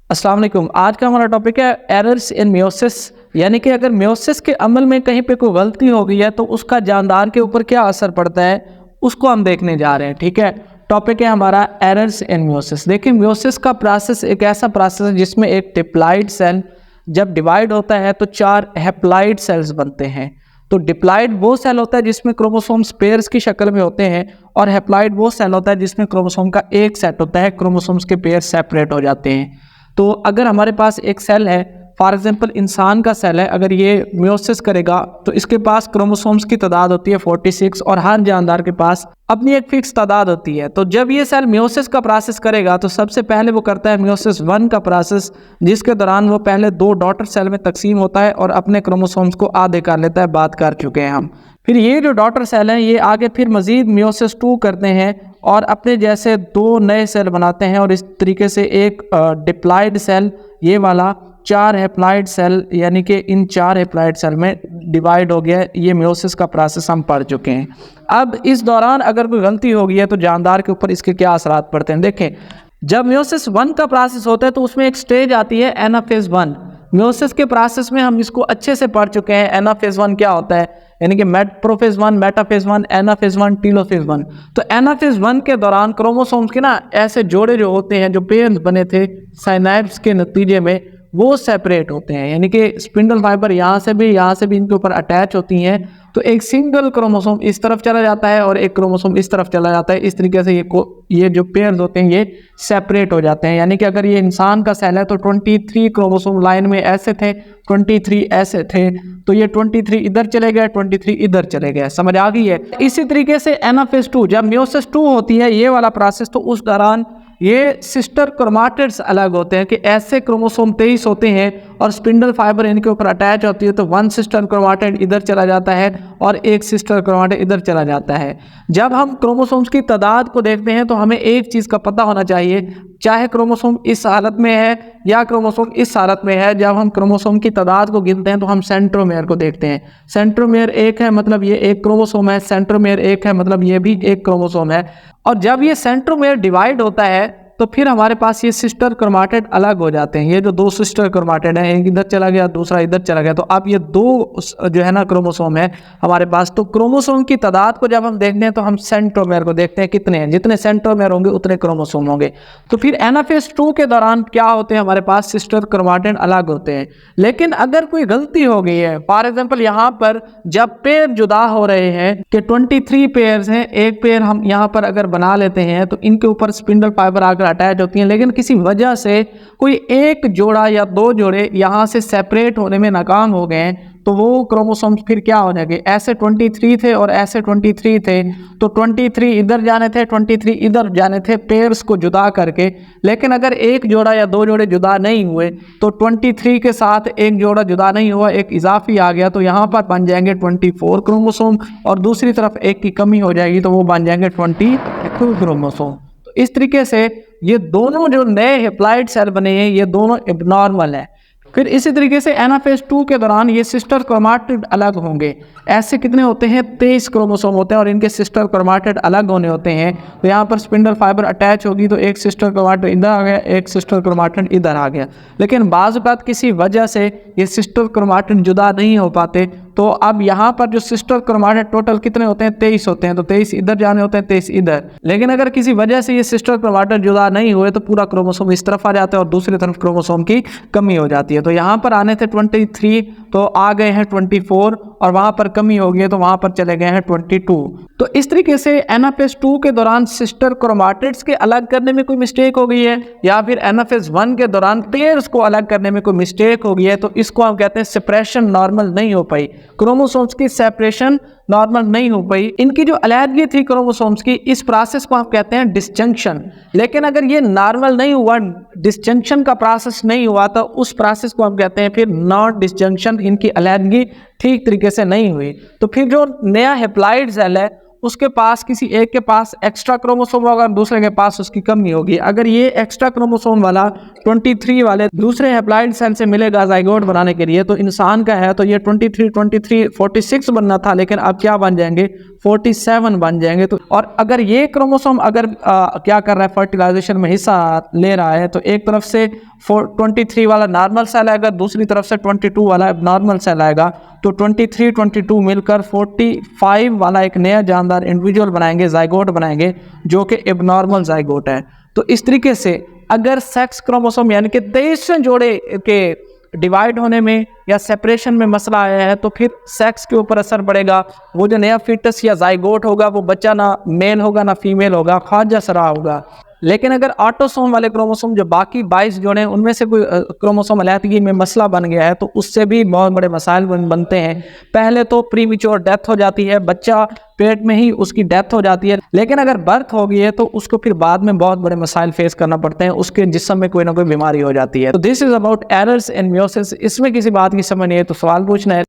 अस्सलाम वालेकुम। आज का हमारा टॉपिक है एरर्स इन मियोसिस, यानी कि अगर मियोसिस के अमल में कहीं पे कोई गलती हो गई है तो उसका जानदार के ऊपर क्या असर पड़ता है, उसको हम देखने जा रहे हैं। ठीक है, टॉपिक है हमारा एरर्स इन मियोसिस। देखिए, मियोसिस का प्रोसेस एक ऐसा प्रोसेस है जिसमें एक डिप्लॉइड सेल जब डिवाइड होता है तो 4 हैप्लॉइड सेल्स बनते हैं। तो डिप्लॉइड वो सेल होता है जिसमें क्रोमोसोम्स पेयर्स की शक्ल में होते हैं, और हैप्लॉइड वो सेल होता है जिसमें क्रोमोसोम का एक सेट होता है, क्रोमोसोम्स के पेयर सेपरेट हो जाते हैं। तो अगर हमारे पास एक सेल है, फॉर एग्जांपल इंसान का सेल है, अगर ये मियोसिस करेगा तो इसके पास क्रोमोसोम्स की तादाद होती है 46, और हर जानदार के पास अपनी एक फिक्स तादाद होती है। तो जब ये सेल मियोसिस का प्रोसेस करेगा तो सबसे पहले वो करता है मियोसिस 1 का प्रोसेस, जिसके दौरान वो पहले 2 डॉटर सेल में तकसीम होता है और अपने क्रोमोसोम्स को आधे कर लेता है। बात कर चुके हैं हम। फिर ये जो डॉटर सेल हैं ये आगे फिर मजीद मियोसिस 2 करते हैं और अपने जैसे 2 नए सेल बनाते हैं, और इस तरीके से एक डिप्लॉइड सेल, ये वाला 4 हैप्लॉइड सेल, यानी कि इन 4 हैप्लॉइड सेल में डिवाइड हो गया। ये मियोसिस का प्रोसेस हम पढ़ चुके हैं। अब इस दौरान अगर कोई गलती हो गई है तो जानदार के ऊपर इसके क्या असरात पड़ते हैं। देखें, जब मियोसिस 1 का प्रोसेस होता है तो उसमें एक स्टेज आती है एनाफेज 1। मियोसिस के प्रोसेस में हम इसको अच्छे से पढ़ चुके हैं। एनाफेज 1 क्या होता है, यानी कि प्रोफेज 1, मेटाफेज 1, एनाफेज 1, टीलोफेज 1। तो एनाफेज 1 के दौरान क्रोमोसोम्स के ना ऐसे जोड़े जो होते हैं, जो पेयर्स बने थे साइनैप्स के नतीजे में, वो सेपरेट होते हैं। यानी कि स्पिंडल फाइबर यहाँ से भी इनके ऊपर अटैच होती हैं। तो एक सिंगल क्रोमोसोम इस तरफ चला जाता है और एक क्रोमोसोम इस तरफ चला जाता है। इस तरीके से ये जो पेयर्स होते हैं ये सेपरेट हो जाते हैं। यानी कि अगर ये इंसान का सेल है तो 23 क्रोमोसोम लाइन में ऐसे थे, 23 ऐसे थे, तो ये 23 इधर चले गए, 23 इधर चले गए। समझ आ गई है। इसी तरीके से एनाफेज 2, जब मियोसिस 2 होती है ये वाला प्रोसेस, तो उस दौरान ये सिस्टर क्रोमाटिड्स अलग होते हैं कि ऐसे क्रोमोसोम 23 होते हैं और स्पिंडल फाइबर इनके ऊपर अटैच होती है। तो 1 सिस्टर क्रोमाटिड इधर चला जाता है और एक सिस्टर क्रोमाटिड इधर चला जाता है। जब हम क्रोमोसोम्स की तादाद को देखते हैं तो हमें एक चीज़ का पता होना चाहिए, चाहे क्रोमोसोम इस हालत में है या क्रोमोसोम इस हालत में है। जब हम क्रोमोसोम की तादाद को गिनते हैं तो हम सेंट्रोमेयर को देखते हैं। सेंट्रोमेयर 1 है मतलब ये एक क्रोमोसोम है, सेंट्रोमेयर 1 है मतलब ये भी एक क्रोमोसोम है। और जब ये सेंट्रोमेयर डिवाइड होता है तो फिर हमारे पास ये सिस्टर क्रोमाटिड अलग हो जाते हैं। ये जो 2 सिस्टर क्रोमाटिड हैं, एक इधर चला गया दूसरा इधर चला गया, तो अब ये 2 जो है ना क्रोमोसोम है हमारे पास। तो क्रोमोसोम की तादाद को जब हम देखते हैं तो हम सेंट्रोमेयर को देखते हैं कितने हैं। जितने सेंट्रोमेयर होंगे उतने क्रोमोसोम होंगे। तो फिर एनाफेज 2 के दौरान क्या होते हैं, हमारे पास सिस्टर क्रोमाटिड अलग होते हैं। लेकिन अगर कोई गलती हो गई है, फॉर एग्जाम्पल यहाँ पर जब पेयर जुदा हो रहे हैं कि 23 पेयर्स हैं, एक पेयर हम यहाँ पर अगर बना लेते हैं तो इनके ऊपर स्पिंडल फाइबर आकर अटैच होती हैं, लेकिन किसी वजह से कोई एक जोड़ा या 2 जोड़े यहाँ से सेपरेट होने में नाकाम हो गए, तो वो क्रोमोसोम्स फिर क्या हो जाएंगे, ऐसे 23 थे और ऐसे 23 थे, तो 23 इधर जाने थे, 23 इधर जाने थे, पेयर्स को जुदा करके। लेकिन अगर एक जोड़ा या 2 जोड़े जुदा नहीं हुए तो 23 के साथ एक जोड़ा जुदा नहीं हुआ, एक इजाफी आ गया, तो यहाँ पर बन जाएंगे 24 क्रोमोसोम, और दूसरी तरफ एक की कमी हो जाएगी तो वो बन जाएंगे 22 क्रोमोसोम। तो इस तरीके से ये दोनों जो नए हैप्लॉइड सेल बने हैं ये दोनों एबनॉर्मल है। फिर इसी तरीके से एनाफेज 2 के दौरान ये सिस्टर क्रोमाटिड अलग होंगे। ऐसे कितने होते हैं, 23 क्रोमोसोम होते हैं और इनके सिस्टर क्रोमाटिड अलग होने होते हैं। तो यहाँ पर स्पिंडल फाइबर अटैच होगी तो एक सिस्टर क्रोमाटिड इधर आ गया, एक सिस्टर क्रोमाटिड इधर आ गया। लेकिन बाज़ औक़ात किसी वजह से ये सिस्टर क्रोमाटिड जुदा नहीं हो पाते, तो अब यहाँ पर जो सिस्टर क्रोमाटिड टोटल कितने होते हैं, 23 होते हैं। तो 23 इधर जाने होते हैं, 23 इधर। लेकिन अगर किसी वजह से ये सिस्टर क्रोमाटिड जुदा नहीं हुए तो पूरा क्रोमोसोम इस तरफ आ जाता है और दूसरी तरफ क्रोमोसोम की कमी हो जाती है। तो यहाँ पर आने थे 23, तो आ गए हैं 24, और वहाँ पर कमी हो गई तो वहाँ पर चले गए हैं 22। तो इस तरीके से एनाफेज 2 के दौरान सिस्टर क्रोमाटिड्स के अलग करने में कोई मिस्टेक हो गई है, या फिर एनाफेज 1 के दौरान पेयर्स को अलग करने में कोई मिस्टेक हो गई है, तो इसको हम कहते हैं सेपरेशन नॉर्मल नहीं हो पाई। क्रोमोसोम्स की सेपरेशन नॉर्मल नहीं हो पाई। इनकी जो अलैदगी थी क्रोमोसोम्स की, इस प्रोसेस को हम कहते हैं डिसजंक्शन। लेकिन अगर ये नॉर्मल नहीं हुआ, डिसजंक्शन का प्रोसेस नहीं हुआ, तो उस प्रोसेस को हम कहते हैं फिर नॉन डिसजंक्शन। इनकी अलैदगी ठीक तरीके से नहीं हुई, तो फिर जो नया हैप्लॉइड सेल है उसके पास किसी एक के पास एक्स्ट्रा क्रोमोसोम होगा, दूसरे के पास उसकी कमी होगी। अगर ये एक्स्ट्रा क्रोमोसोम वाला 23 वाले दूसरे हैप्लॉइड सेल से मिलेगा जाइगोट बनाने के लिए, तो इंसान का है तो ये 23 46 बनना था, लेकिन अब क्या बन जाएंगे 47 बन जाएंगे। तो और अगर ये क्रोमोसोम अगर क्या कर रहा है फर्टिलाइजेशन में हिस्सा ले रहा है, तो एक तरफ से 23 वाला नॉर्मल सेल आएगा, दूसरी तरफ से 22 वाला नॉर्मल सेल आएगा, तो 23 22 मिलकर 45 वाला एक नया जानदार इंडिविजुअल बनाएंगे, जाइगोट बनाएंगे, जो कि एबनॉर्मल जाइगोट है। तो इस तरीके से अगर सेक्स क्रोमोसोम यानी कि 23 जोड़े के डिवाइड होने में या सेपरेशन में मसला आया है, तो फिर सेक्स के ऊपर असर पड़ेगा। वो जो नया फिटस या जाइगोट होगा वो बच्चा ना मेल होगा ना फीमेल होगा, ख्वाजा सरा होगा। लेकिन अगर ऑटोसोम वाले क्रोमोसोम जो बाकी 22 जोड़े हैं उनमें से कोई क्रोमोसोम अलैदगी में मसला बन गया है, तो उससे भी बहुत बड़े मसाइल बनते हैं। पहले तो प्रीमेच्योर डेथ हो जाती है, बच्चा पेट में ही उसकी डेथ हो जाती है। लेकिन अगर बर्थ हो गई है तो उसको फिर बाद में बहुत बड़े मसाइल फेस करना पड़ते हैं, उसके जिस्म में कोई ना कोई बीमारी हो जाती है। तो this is about errors in meiosis. इसमें किसी बात की समझ नहीं है तो सवाल पूछना है।